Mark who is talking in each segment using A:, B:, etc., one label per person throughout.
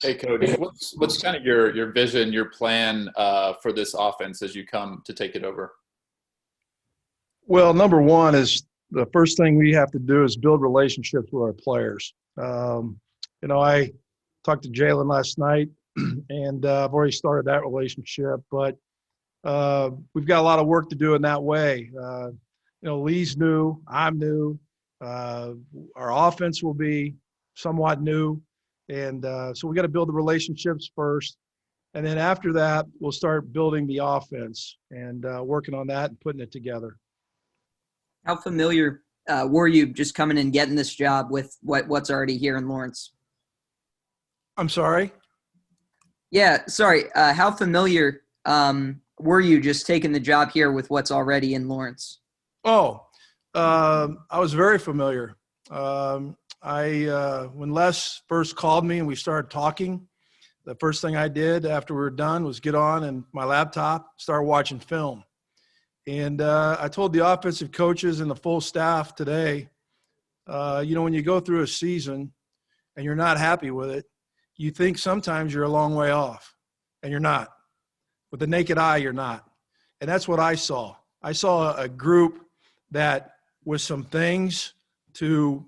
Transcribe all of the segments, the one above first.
A: Hey, Coach, what's kind of your vision, your plan for this offense as you come to take it over?
B: Well, number one is the first thing we have to do is build relationships with our players. I talked to Jalen last night, and I've already started that relationship, but we've got a lot of work to do in that way. Lee's new, I'm new. Our offense will be somewhat new. And so we got to build the relationships first. And then after that, we'll start building the offense and working on that and putting it together.
C: How familiar were you just coming and getting this job with what's already here in Lawrence?
B: I'm sorry?
C: Yeah, sorry. How familiar were you just taking the job here with what's already in Lawrence?
B: I was very familiar. When Les first called me and we started talking, the first thing I did after we were done was get on and my laptop, start watching film. And I told the offensive coaches and the full staff today, when you go through a season and you're not happy with it, you think sometimes you're a long way off, and you're not. With the naked eye, you're not. And that's what I saw. I saw a group that with some things to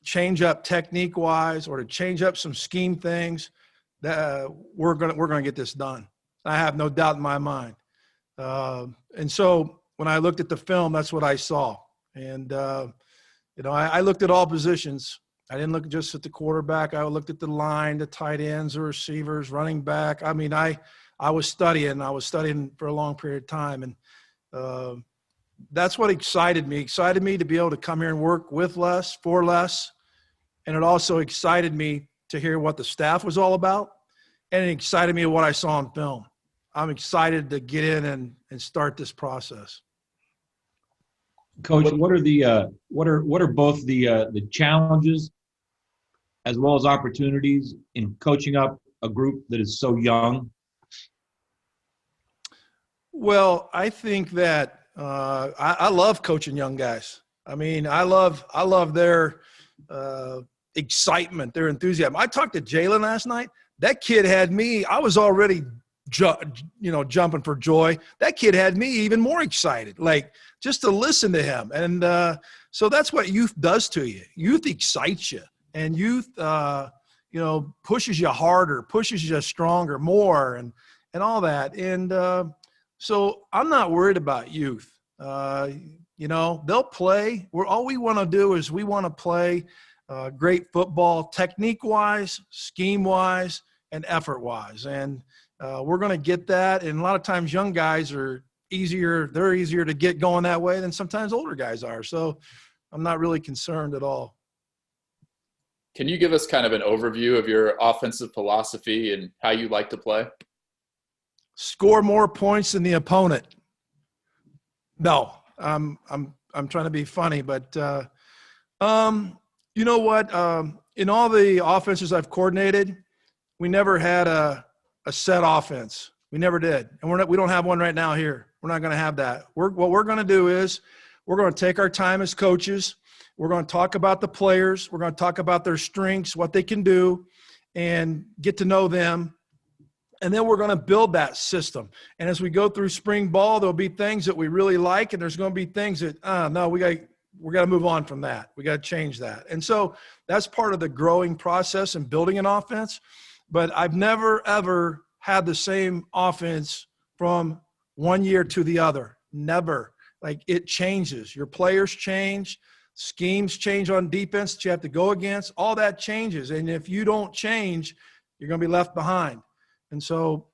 B: change up technique-wise or to change up some scheme things, that we're gonna get this done. I have no doubt in my mind. And so when I looked at the film, that's what I saw. And I looked at all positions. I didn't look just at the quarterback. I looked at the line, the tight ends, the receivers, running back. I mean, I was studying. I was studying for a long period of time, and that's what excited me. Excited me to be able to come here and work with Les, for Les, and it also excited me to hear what the staff was all about, and it excited me what I saw on film. I'm excited to get in and start this process.
D: Coach, what are both the challenges as well as opportunities in coaching up a group that is so young?
B: Well, I think that I love coaching young guys. I mean, I love their excitement, their enthusiasm. I talked to Jalen last night. That kid had me. I was already jumping for joy. That kid had me even more excited, like just to listen to him. And so that's what youth does to you. Youth excites you, and youth, pushes you harder, pushes you stronger, more, and all that. And so I'm not worried about youth. They'll play. All we want to do is we want to play great football, technique-wise, scheme-wise, and effort-wise. And we're going to get that. And a lot of times young guys are easier to get going that way than sometimes older guys are. So I'm not really concerned at all.
A: Can you give us kind of an overview of your offensive philosophy and how you like to play?
B: Score more points than the opponent. No, I'm trying to be funny, but you know what? In all the offenses I've coordinated, we never had a set offense. We never did, and we don't have one right now here. We're not going to have that. What we're going to do is we're going to take our time as coaches. We're going to talk about the players. We're going to talk about their strengths, what they can do, and get to know them. And then we're going to build that system. And as we go through spring ball, there'll be things that we really like, and there's going to be things that, no, we got to move on from that. We got to change that. And so that's part of the growing process and building an offense. But I've never, ever had the same offense from one year to the other. Never. Like, it changes. Your players change. Schemes change on defense that you have to go against. All that changes. And if you don't change, you're going to be left behind. And so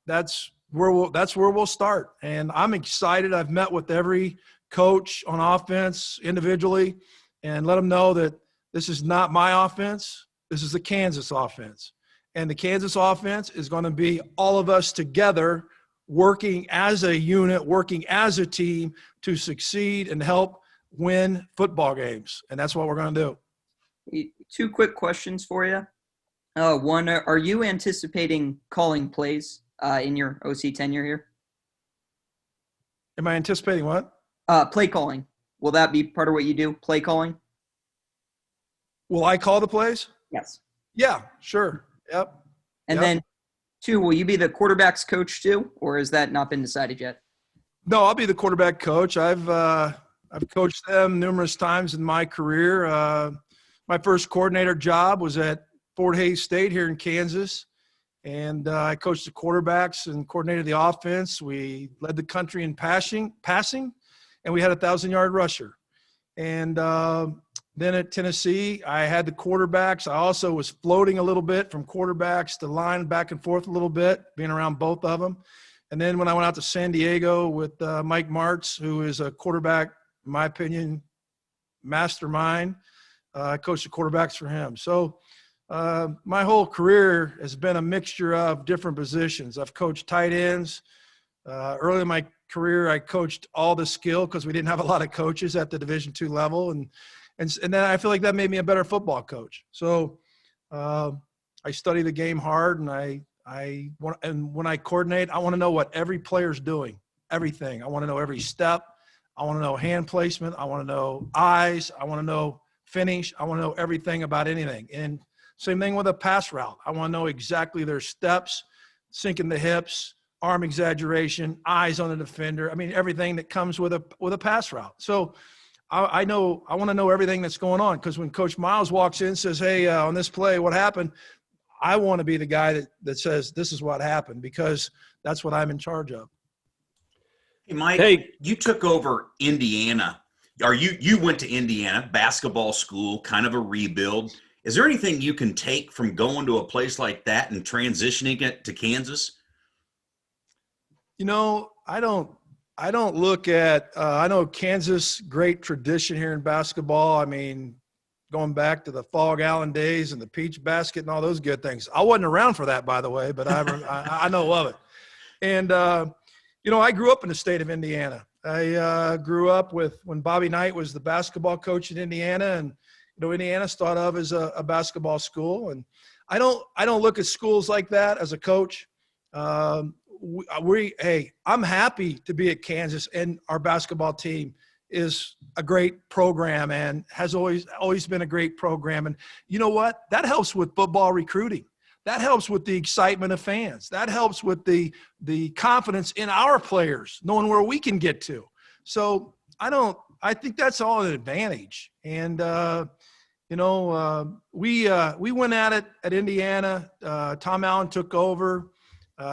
B: that's where we'll start. And I'm excited. I've met with every coach on offense individually and let them know that this is not my offense. This is the Kansas offense. And the Kansas offense is going to be all of us together working as a unit, working as a team to succeed and help win football games. And that's what we're going to do.
C: Two quick questions for you. One, are you anticipating calling plays in your OC tenure here?
B: Am I anticipating what?
C: Play calling. Will that be part of what you do, play calling?
B: Will I call the plays?
C: Yes.
B: Yeah, sure. Yep.
C: And
B: Yep.
C: then, two, will you be the quarterback's coach too, or has that not been decided yet?
B: No, I'll be the quarterback coach. I've coached them numerous times in my career. My first coordinator job was at Fort Hays State here in Kansas, and I coached the quarterbacks and coordinated the offense. We led the country in passing, and we had a 1,000-yard rusher. And then at Tennessee, I had the quarterbacks. I also was floating a little bit from quarterbacks to line, back and forth a little bit, being around both of them. And then when I went out to San Diego with Mike Martz, who is a quarterback, in my opinion, mastermind, I coached the quarterbacks for him. So my whole career has been a mixture of different positions. I've coached tight ends. Early in my career, I coached all the skill because we didn't have a lot of coaches at the Division II level. And then I feel like that made me a better football coach. So I study the game hard, and when I coordinate, I want to know what every player's doing, everything. I want to know every step. I want to know hand placement. I want to know eyes. I want to know finish. I want to know everything about anything. And same thing with a pass route. I want to know exactly their steps, sinking the hips, arm exaggeration, eyes on the defender. I mean, everything that comes with a pass route. So I want to know everything that's going on, because when Coach Miles walks in and says, hey, on this play, what happened? I want to be the guy that says this is what happened, because that's what I'm in charge of.
E: Hey, Mike, you took over Indiana. You went to Indiana, basketball school, kind of a rebuild. Is there anything you can take from going to a place like that and transitioning it to Kansas?
B: You know, I don't look at I know Kansas, great tradition here in basketball. I mean, going back to the Fog Allen days and the Peach Basket and all those good things. I wasn't around for that, by the way, but I know of it. And, you know, I grew up in the state of Indiana. I grew up when Bobby Knight was the basketball coach in Indiana, and, you know, Indiana's thought of as a basketball school. And I don't look at schools like that as a coach. I'm happy to be at Kansas, and our basketball team is a great program and has always been a great program. And you know what? That helps with football recruiting. That helps with the excitement of fans. That helps with the confidence in our players, knowing where we can get to. So I think that's all an advantage. And, you know, we went at it at Indiana. Tom Allen took over.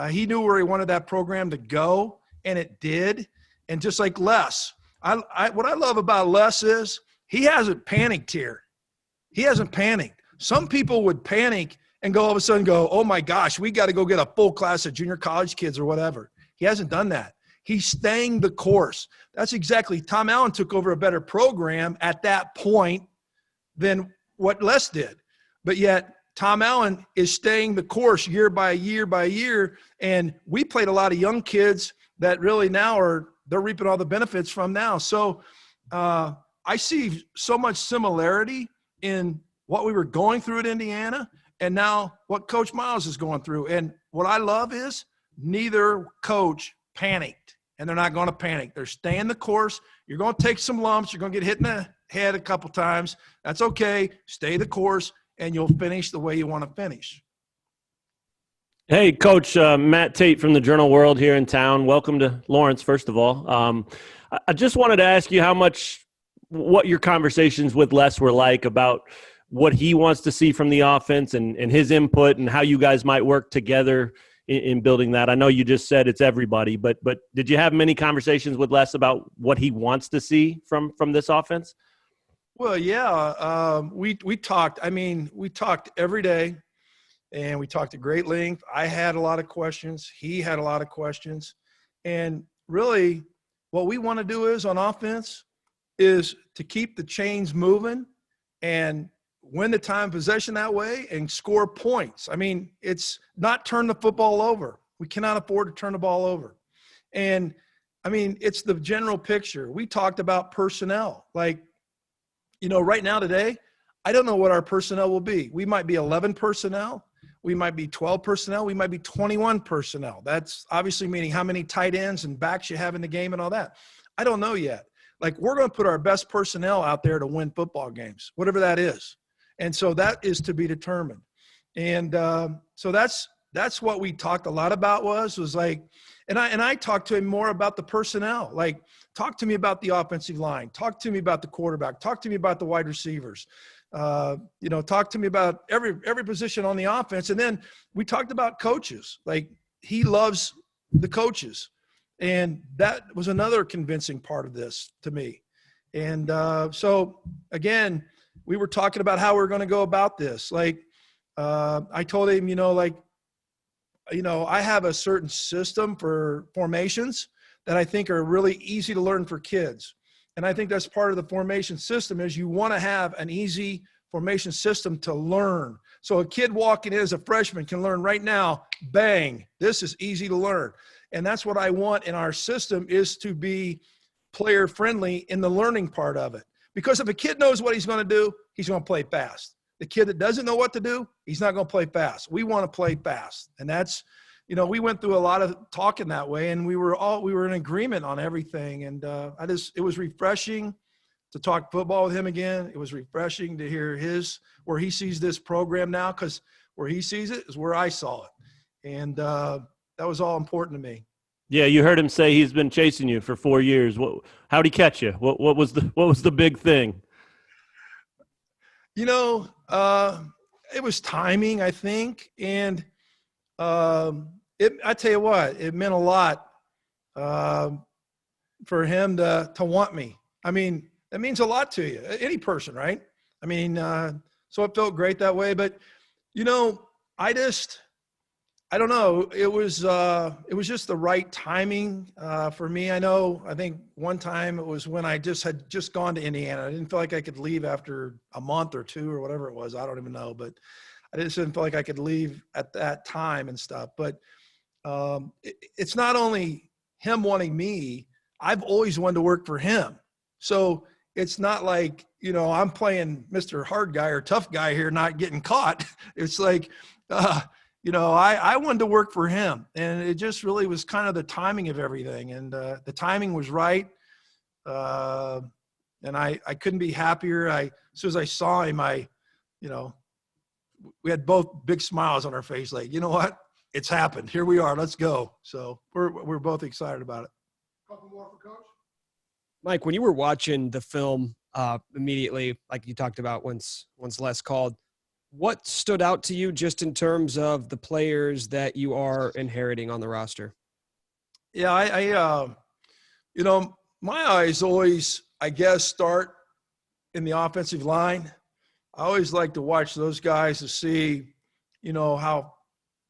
B: He knew where he wanted that program to go, and it did. And just like Les, what I love about Les is he hasn't panicked here. He hasn't panicked. Some people would panic and all of a sudden go, oh, my gosh, we got to go get a full class of junior college kids or whatever. He hasn't done that. He's staying the course. That's exactly – Tom Allen took over a better program at that point than what Les did. But yet Tom Allen is staying the course year by year by year, and we played a lot of young kids that really now they're reaping all the benefits from now. So I see so much similarity in what we were going through at Indiana and now what Coach Miles is going through. And what I love is neither coach panicked, and they're not going to panic. They're staying the course. You're going to take some lumps. You're going to get hit in the head a couple times. That's okay. Stay the course, and you'll finish the way you want to finish.
F: Hey, Coach, Matt Tate from the Journal World here in town. Welcome to Lawrence, first of all. I just wanted to ask you what your conversations with Les were like about what he wants to see from the offense and his input, and how you guys might work together in building that. I know you just said it's everybody, but did you have many conversations with Les about what he wants to see from this offense?
B: Well, yeah, we talked. I mean, we talked every day, and we talked at great length. I had a lot of questions. He had a lot of questions. And really what we want to do is on offense is to keep the chains moving and win the time possession that way and score points. I mean, it's not turn the football over. We cannot afford to turn the ball over. And, I mean, it's the general picture. We talked about personnel. Like, you know, right now today, I don't know what our personnel will be. We might be 11 personnel. We might be 12 personnel. We might be 21 personnel. That's obviously meaning how many tight ends and backs you have in the game and all that. I don't know yet. Like, we're going to put our best personnel out there to win football games, whatever that is. And so that is to be determined. And so that's what we talked a lot about was like, and I talked to him more about the personnel. Like, talk to me about the offensive line. Talk to me about the quarterback. Talk to me about the wide receivers. Talk to me about every position on the offense. And then we talked about coaches. Like, he loves the coaches. And that was another convincing part of this to me. And so, again, we were talking about how we're going to go about this. Like, I told him, I have a certain system for formations that I think are really easy to learn for kids. And I think that's part of the formation system is you want to have an easy formation system to learn. So a kid walking in as a freshman can learn right now, bang, this is easy to learn. And that's what I want in our system, is to be player friendly in the learning part of it. Because if a kid knows what he's going to do, he's going to play fast. The kid that doesn't know what to do, he's not going to play fast. We want to play fast. And that's, we went through a lot of talking that way, and we were in agreement on everything. And it was refreshing to talk football with him again. It was refreshing to hear where he sees this program now, because where he sees it is where I saw it. And that was all important to me.
F: Yeah, you heard him say he's been chasing you for 4 years. How'd he catch you? What was the big thing?
B: It was timing, I think. And I tell you what, it meant a lot for him to want me. I mean, that means a lot to you, any person, right? I mean, so it felt great that way. But, I don't know. It was just the right timing for me. I think one time it was when I had just gone to Indiana. I didn't feel like I could leave after a month or two or whatever it was. I don't even know, but I just didn't feel like I could leave at that time and stuff. But it's not only him wanting me. I've always wanted to work for him. So it's not like, I'm playing Mr. Hard Guy or Tough Guy here, not getting caught. It's like, I wanted to work for him, and it just really was kind of the timing of everything. And the timing was right. And I couldn't be happier. As soon as I saw him, we had both big smiles on our face. Like, you know what? It's happened. Here we are. Let's go. So we're both excited about it.
G: Couple more for Coach.
H: Mike, when you were watching the film immediately, like you talked about once Les called, what stood out to you just in terms of the players that you are inheriting on the roster?
B: Yeah, my eyes always, I guess, start in the offensive line. I always like to watch those guys to see,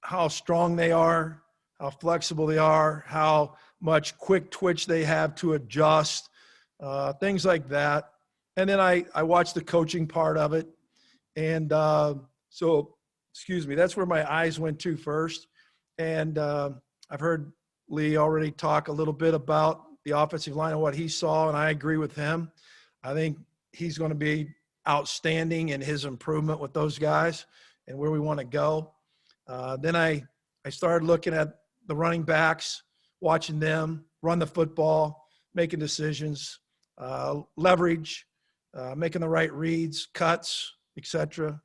B: how strong they are, how flexible they are, how much quick twitch they have to adjust, things like that. And then I watch the coaching part of it. And that's where my eyes went to first. And I've heard Lee already talk a little bit about the offensive line and what he saw, and I agree with him. I think he's going to be outstanding in his improvement with those guys and where we want to go. Then I started looking at the running backs, watching them run the football, making decisions, leverage, making the right reads, cuts, etc.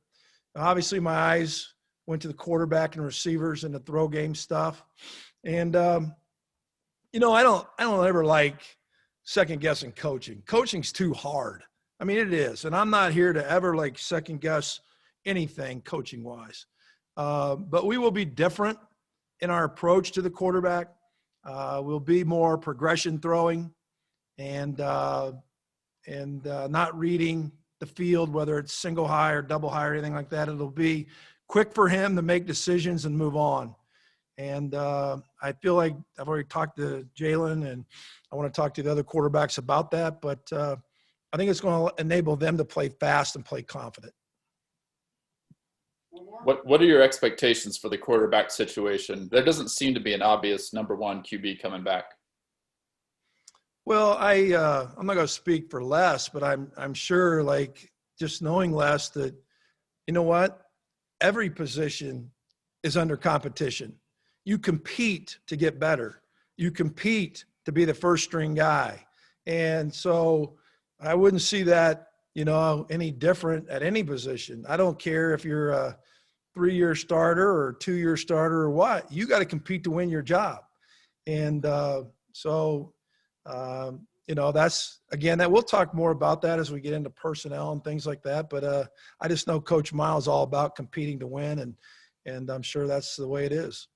B: Obviously, my eyes went to the quarterback and receivers and the throw game stuff. And, I don't ever like second guessing coaching. Coaching's too hard. I mean, it is. And I'm not here to ever like second guess anything coaching wise. But we will be different in our approach to the quarterback. We'll be more progression throwing and not reading the field, whether it's single high or double high or anything like that. It'll be quick for him to make decisions and move on. And I feel like I've already talked to Jalen, and I want to talk to the other quarterbacks about that. But I think it's going to enable them to play fast and play confident.
A: What are your expectations for the quarterback situation? There doesn't seem to be an obvious number one QB coming back.
B: Well, I'm not going to speak for Les, but I'm sure, like, just knowing Les, that, you know what, every position is under competition. You compete to get better. You compete to be the first string guy. And so I wouldn't see that, any different at any position. I don't care if you're a 3-year starter or 2-year starter or what. You got to compete to win your job. And that's, again, that we'll talk more about that as we get into personnel and things like that. But I just know Coach Miles is all about competing to win, and I'm sure that's the way it is.